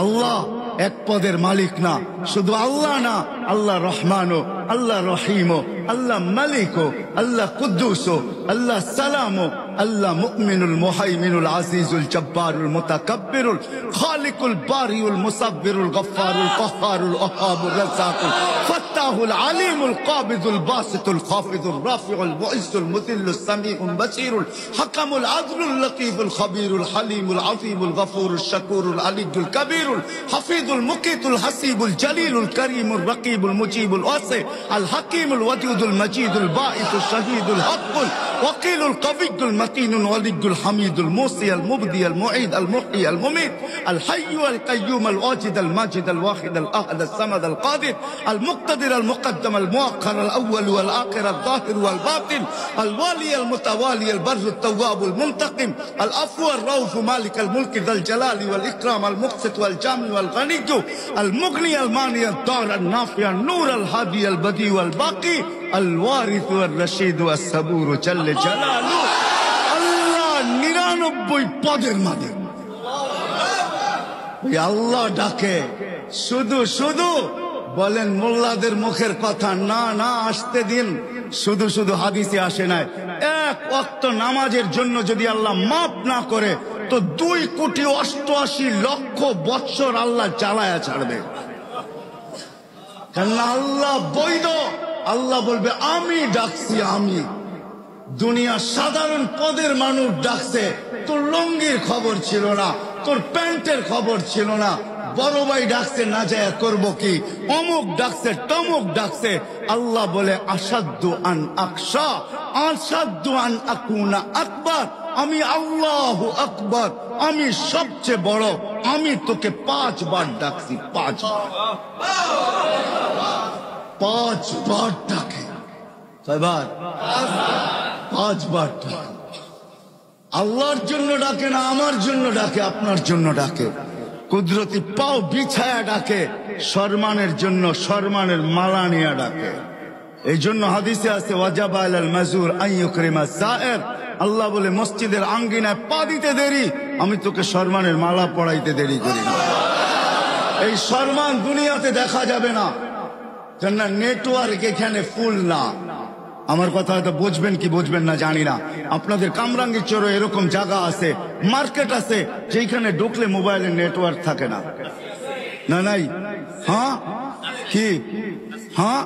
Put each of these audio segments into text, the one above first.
আল্লাহ এক পদের মালিক না, শুধু আল্লাহ না, আল্লাহ রহমানও, আল্লাহ রহিমও, আল্লাহ মালিকও, আল্লাহ কুদ্দুসও, আল্লাহ সালামও, আল্লাহ মুমিনুল মুহাইমিনুল আজিজুল জব্বারুল মুতাকাব্বিরুল খালিকুল বারিউল মুসাব্বিরুল গফফারুল কাহ্হারুল ওয়াহাবুর রাজ্জাকুল ফাত্তাহুল আলিমুল কাবিদুল বাসিতুল খাফিদুর রাফিউল মুইজ্জুল মুযিল্লুস সামিউল বাসীরুল হাকামুল আদলুল লতীফুল খবীরুল হালিমুল আযীমুল গফুরুশ শাকুরুল আলিয়্যুল কবীরুল হাফিজুল মুকিতুল হাসিবুল জলিলুল করিমুর রকিবুল মুজিবুল ওয়াসি আল হাকিমুল ওয়াদুদুল মজিদুল বাঈসুশ শহীদুল হকুল ওয়াকিলুল কবিয়্যুল متين ولي الحميد الموصي المبدي المعيد المحيي المميت الحي القيوم الواجد الماجد الواحد الأحد الصمد القادر المقتدر المقدم المؤخر الأول والآخر الظاهر والباطن الوالي المتوالي البر التواب المنتقم العفو الرؤوف مالك الملك ذا الجلال والإكرام المقسط والجامع والغني المغني المانع الضار النافع النور الهادي البديع والباقي الوارث والرشيد والصبور جل جلاله 99 পদের মালিক। আল্লাহ ডাকে, শুধু শুধু বলেন মোল্লাদের মুখের কথা না, না আসতে দিন। শুধু শুধু হাদিসে আসে নাই, এক ওয়াক্ত নামাজের জন্য যদি আল্লাহ মাফ না করে তো 2,88,00,000 বৎসর আল্লাহ জ্বালায়া ছাড়বে। কারণ আল্লাহ বৈধ, আল্লাহ বলবে আমি ডাকছি, আমি। দুনিয়া সাধারণ পদের মানুষ ডাকছে, তোর লঙ্গির খবর ছিল না, তোর প্যান্টের খবর ছিল না, বড় ভাই ডাকছে না যায় করবো কি, অমুক ডাকছে, তমুক ডাকছে। আল্লাহ বলে আসাদ্দু আন আকশা, আসাদ্দু আন আকুনা আকবার, আমি আল্লাহু আকবার, আমি সবচেয়ে বড়, আমি তোকে 5 বার ডাকছি, 5 বার ডাকে। কয়বার? 5 বার ডাকে। আল্লাহর জন্য ডাকে না, আমার জন্য ডাকে, আপনার জন্য ডাকে। কুদরতি পাও বিছায়া ডাকে, সম্মানের জন্য সম্মানের মালা নিয়ে ডাকে। এই জন্য হাদিসে আছে ওয়াজাবা আলাল মাজুর আন ইউকরিমা সায়ের, আল্লাহ বলে মসজিদের আঙ্গিনায় পা দিতে দেরি, আমি তোকে সম্মানের মালা পরাইতে দেরি করি না। এই সম্মান দুনিয়াতে দেখা যাবে না, কেন নেটওয়ার্ক এখানে ফুল না। আমার কথা হয়তো বুঝবেন কি বুঝবেন না জানি না, আপনাদের কামরাঙ্গীর চরে এরকম জায়গা আছে, মার্কেট আছে, যেখানে ঢুকলে মোবাইলের নেটওয়ার্ক থাকে না। না নাই? হ্যাঁ কি? হ্যাঁ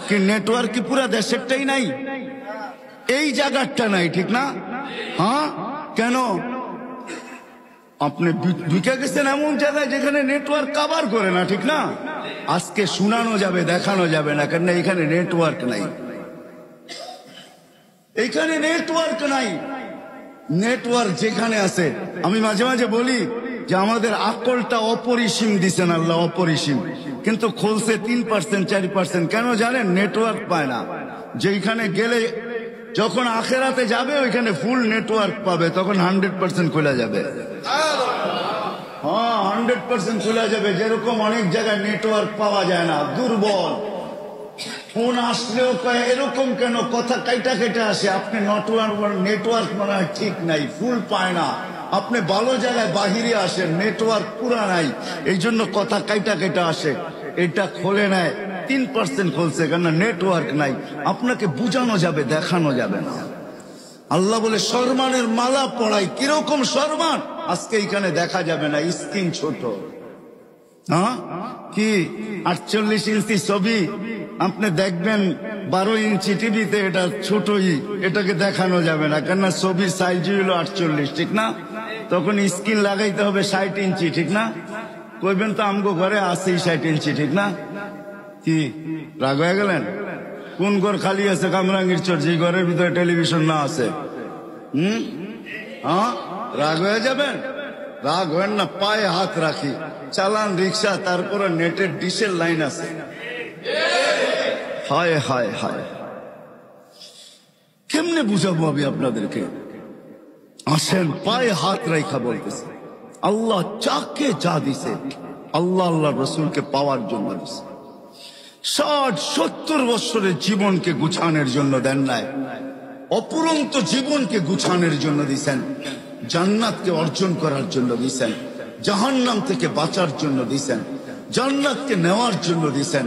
কি নেটওয়ার্ক কি পুরা দেশেরটাই নাই? এই জায়গাটা নাই, ঠিক না? হ্যাঁ কেন? আপনি ঢুকে গেছেন এমন জায়গায় যেখানে নেটওয়ার্ক কভার করে না, ঠিক না? আজকে শোনানো যাবে, দেখানো যাবে না, কেন এখানে নেটওয়ার্ক নাই। এইখানে নেটওয়ার্ক নাই। নেটওয়ার্ক যেখানে আছে, আমি মাঝে মাঝে বলি যে আমাদের আকলটা অপরিসীম দিছেন আল্লাহ, অপরিসীম, কিন্তু খুলছে 3%, 4%। কেন জানেন? নেটওয়ার্ক পায় না। যেখানে গেলে যখন আখেরাতে যাবে ওইখানে ফুল নেটওয়ার্ক পাবে, তখন 100% খোলা যাবে। হ্যাঁ 100% খোলা যাবে। যেরকম অনেক জায়গায় নেটওয়ার্ক পাওয়া যায় না, দুর্বল, ফোন আসলেও কয় এরকম কেন, কথা কাইটা কেটে আসে, আপনি নেটওয়ার্ক মনে হয় ঠিক নাই, ফুল পায় না। আপনি ভালো জায়গায় বাহিরে আসেন, নেটওয়ার্ক পুরা নাই, এই জন্য কথা কাইটা কেটে আসে। এটা খোলে নেয়, 3% খুলছে, কেন নেটওয়ার্ক নাই। আপনাকে বুঝানো যাবে, দেখানো যাবে না। আল্লাহ বলে সম্মানের মালা পড়াই। কিরকম সম্মান? আজকে এখানে দেখা যাবে না, স্ক্রিন ছোট। হ্যাঁ কি 48 ইঞ্চি ছবি আপনি দেখবেন, 12 ইঞ্চি টিভিতে, এটা ছোটই, এটাকে দেখানো যাবে না, কেন ছবির সাইজ হলো 48, ঠিক না? তখন স্ক্রিন লাগাইতে হবে 60 ইঞ্চি, ঠিক না? কইবেন তো আমগো ঘরে আছে 60 ইঞ্চি, ঠিক না? কি রাগ হয়ে গেলেন? কোন ঘর খালি আছে কামরাঙ্গীর চর যে ঘরের ভিতরে টেলিভিশন না আছে? হ্যাঁ রাগ হয়ে যাবেন? রাগ হয় না, পায়ে হাত রাখি, চালান রিক্সা, তারপরে নেটের ডিশের লাইন আছে। হায় হায় হায়, কেমনে বুঝাবো আমি আপনাদেরকে? আসেন, পায়ে হাত রাখা বলতেছে। আল্লাহ যাকে যা দিছে, আল্লাহ আল্লাহ রসুলকে পাওয়ার জন্য দিছে। 60-70 বছরের জীবনকে গুছানোর জন্য দেন নাই, অপুরন্ত জীবনকে গুছানোর জন্য দিছেন, জান্নাতকে অর্জন করার জন্য দিছেন। জাহান্নাম থেকে বাঁচার জন্য দিছেন, জান্নাতকে নেওয়ার জন্য দিছেন।